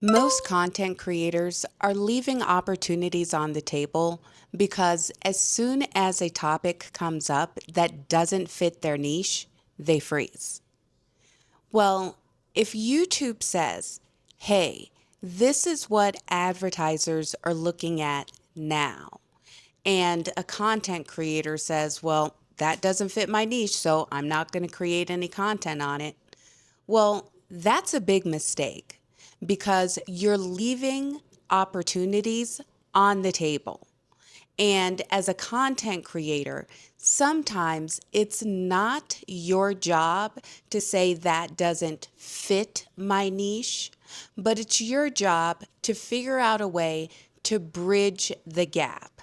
Most content creators are leaving opportunities on the table because as soon as a topic comes up that doesn't fit their niche, they freeze. Well, if YouTube says, hey, this is what advertisers are looking at now, and a content creator says, well, that doesn't fit my niche, so I'm not going to create any content on it. Well, that's a big mistake because you're leaving opportunities on the table. And as a content creator, sometimes it's not your job to say that doesn't fit my niche, but it's your job to figure out a way to bridge the gap.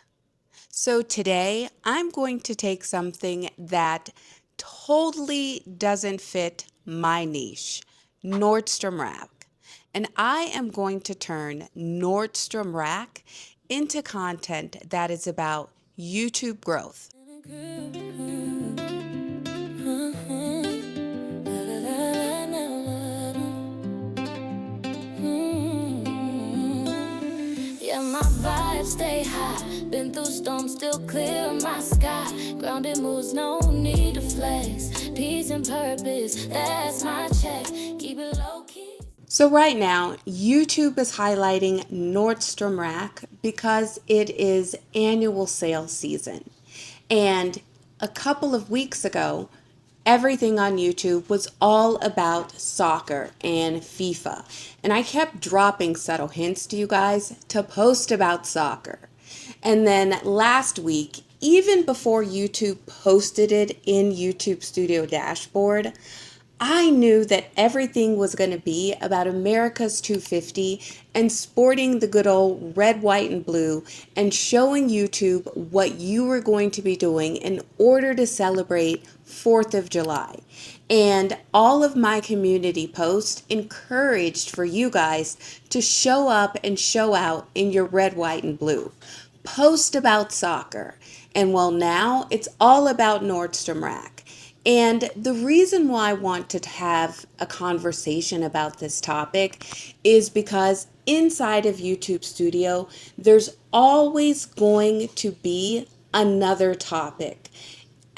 So today, I'm going to take something that totally doesn't fit my niche, Nordstrom Rack. And I am going to turn Nordstrom Rack into content that is about YouTube growth. Yeah, my vibes stay high. Been through storms, still clear my sky. Grounded moves, no need to flex. Peace and purpose, that's my check. Keep it low key. So right now, YouTube is highlighting Nordstrom Rack because it is annual sale season. And a couple of weeks ago, everything on YouTube was all about soccer and FIFA. And I kept dropping subtle hints to you guys to post about soccer. And then last week, even before YouTube posted it in YouTube Studio Dashboard, I knew that everything was going to be about America's 250 and sporting the good old red, white, and blue and showing YouTube what you were going to be doing in order to celebrate 4th of July. And all of my community posts encouraged for you guys to show up and show out in your red, white, and blue. Post about soccer. And well, now it's all about Nordstrom Rack. And the reason why I want to have a conversation about this topic is because inside of YouTube Studio, there's always going to be another topic.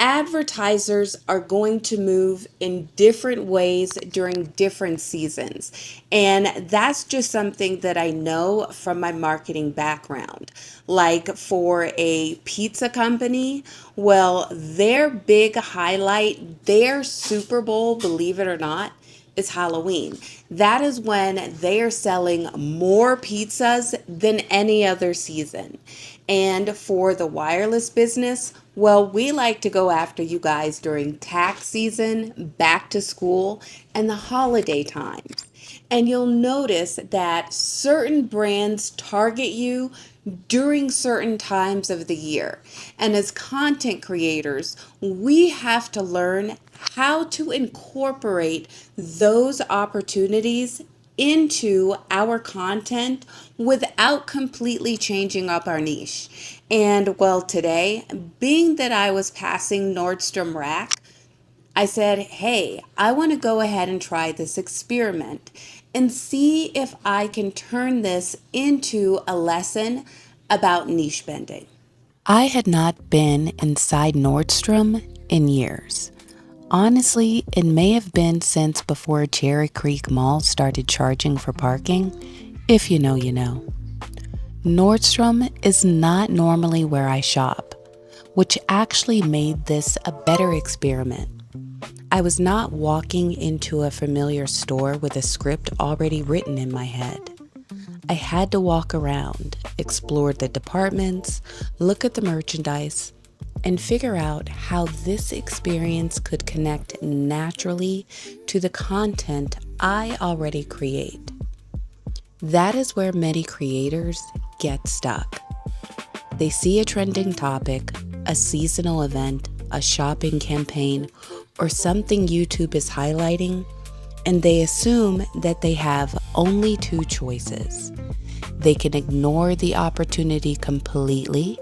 Advertisers are going to move in different ways during different seasons. And that's just something that I know from my marketing background. Like for a pizza company, well, their big highlight, their Super Bowl, believe it or not, is Halloween. That is when they are selling more pizzas than any other season. And for the wireless business, well, we like to go after you guys during tax season, back to school, and the holiday times. And you'll notice that certain brands target you during certain times of the year. And as content creators, we have to learn how to incorporate those opportunities into our content without completely changing up our niche. And well, today, being that I was passing Nordstrom Rack, I said, hey, I want to go ahead and try this experiment and see if I can turn this into a lesson about niche bending. I had not been inside Nordstrom in years. Honestly, it may have been since before Cherry Creek Mall started charging for parking. If you know, you know. Nordstrom is not normally where I shop, which actually made this a better experiment. I was not walking into a familiar store with a script already written in my head. I had to walk around, explore the departments, look at the merchandise, and figure out how this experience could connect naturally to the content I already create. That is where many creators get stuck. They see a trending topic, a seasonal event, a shopping campaign, or something YouTube is highlighting, and they assume that they have only two choices. They can ignore the opportunity completely,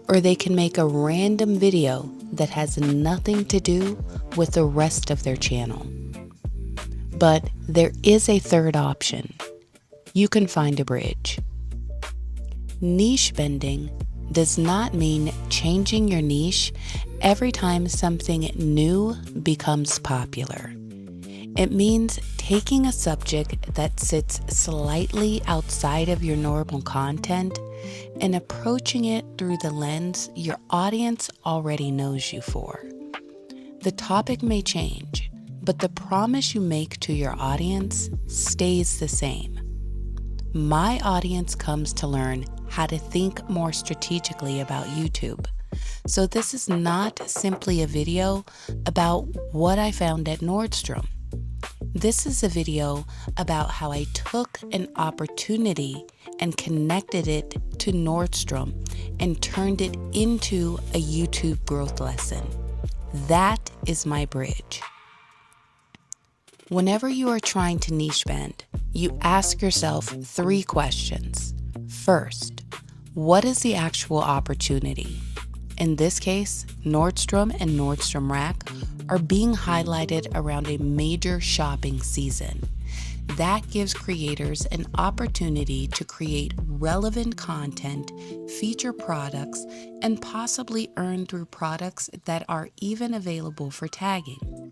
or they can make a random video that has nothing to do with the rest of their channel. But there is a third option. you can find a bridge. Niche bending does not mean changing your niche every time something new becomes popular. It means taking a subject that sits slightly outside of your normal content and approaching it through the lens your audience already knows you for. The topic may change, but the promise you make to your audience stays the same. My audience comes to learn how to think more strategically about YouTube. So this is not simply a video about what I found at Nordstrom. This is a video about how I took an opportunity and connected it to Nordstrom and turned it into a YouTube growth lesson. That is my bridge. Whenever you are trying to niche bend, you ask yourself 3 questions. First, what is the actual opportunity? In this case, Nordstrom and Nordstrom Rack are being highlighted around a major shopping season. That gives creators an opportunity to create relevant content, feature products, and possibly earn through products that are even available for tagging.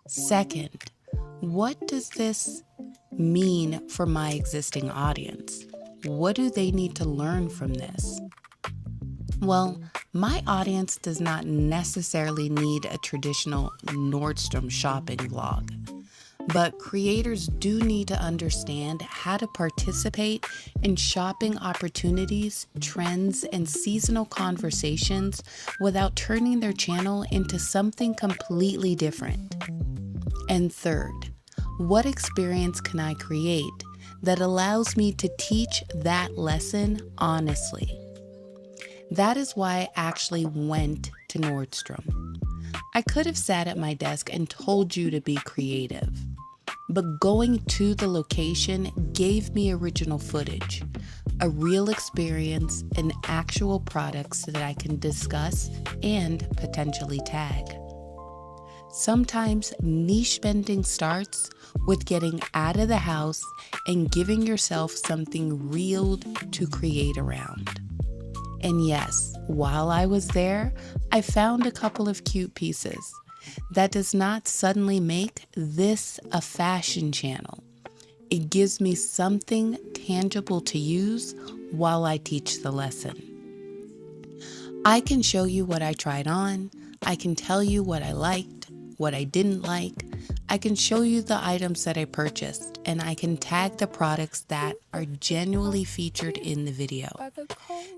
Second, what does this mean for my existing audience? What do they need to learn from this? Well, my audience does not necessarily need a traditional Nordstrom shopping vlog, but creators do need to understand how to participate in shopping opportunities, trends, and seasonal conversations without turning their channel into something completely different. And third, what experience can I create that allows me to teach that lesson honestly? That is why I actually went to Nordstrom. I could have sat at my desk and told you to be creative, but going to the location gave me original footage, a real experience, and actual products that I can discuss and potentially tag. Sometimes niche bending starts with getting out of the house and giving yourself something real to create around. And yes, while I was there, I found a couple of cute pieces. That does not suddenly make this a fashion channel. It gives me something tangible to use while I teach the lesson. I can show you what I tried on. I can tell you what I liked, what I didn't like. I can show you the items that I purchased, and I can tag the products that are genuinely featured in the video.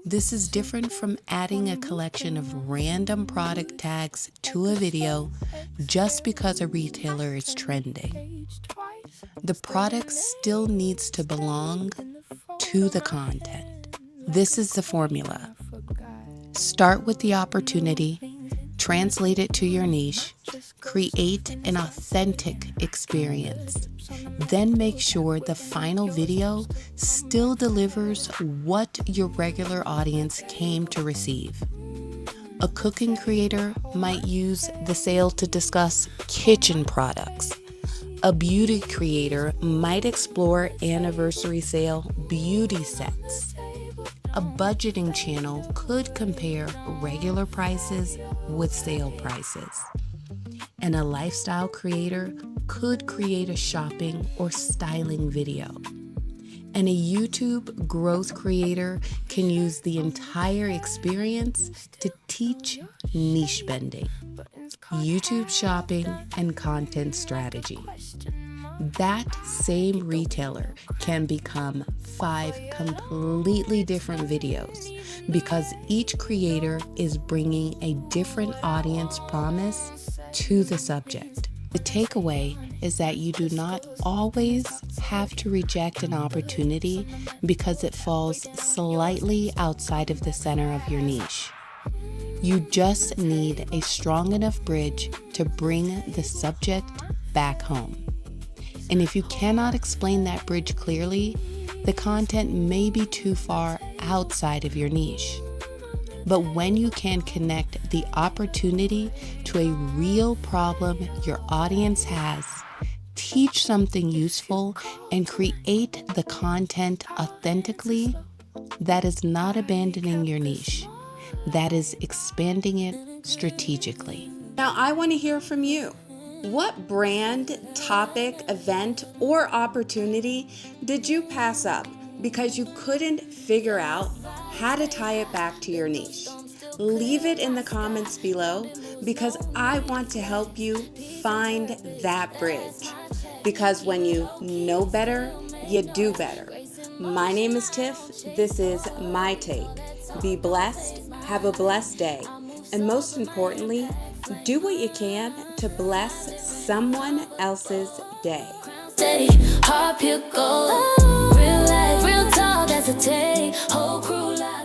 This is different from adding a collection of random product tags to a video just because a retailer is trending. The product still needs to belong to the content. This is the formula. Start with the opportunity, translate it to your niche, create an authentic experience. Then make sure the final video still delivers what your regular audience came to receive. A cooking creator might use the sale to discuss kitchen products. A beauty creator might explore anniversary sale beauty sets. A budgeting channel could compare regular prices with sale prices. And a lifestyle creator could create a shopping or styling video. And a YouTube growth creator can use the entire experience to teach niche bending, YouTube shopping, and content strategy. That same retailer can become 5 completely different videos because each creator is bringing a different audience promise to the subject. The takeaway is that you do not always have to reject an opportunity because it falls slightly outside of the center of your niche. You just need a strong enough bridge to bring the subject back home. And if you cannot explain that bridge clearly, the content may be too far outside of your niche. But when you can connect the opportunity to a real problem your audience has, teach something useful and create the content authentically, that is not abandoning your niche. That is expanding it strategically. Now, I want to hear from you. What brand, topic, event, or opportunity did you pass up because you couldn't figure out how to tie it back to your niche? Leave it in the comments below because I want to help you find that bridge. Because when you know better, you do better. My name is Tiff. This is My Take. Be blessed, have a blessed day, and most importantly, do what you can to bless someone else's day. Steady, heart pure gold. Real life, real talk, that's a take. Whole crew life.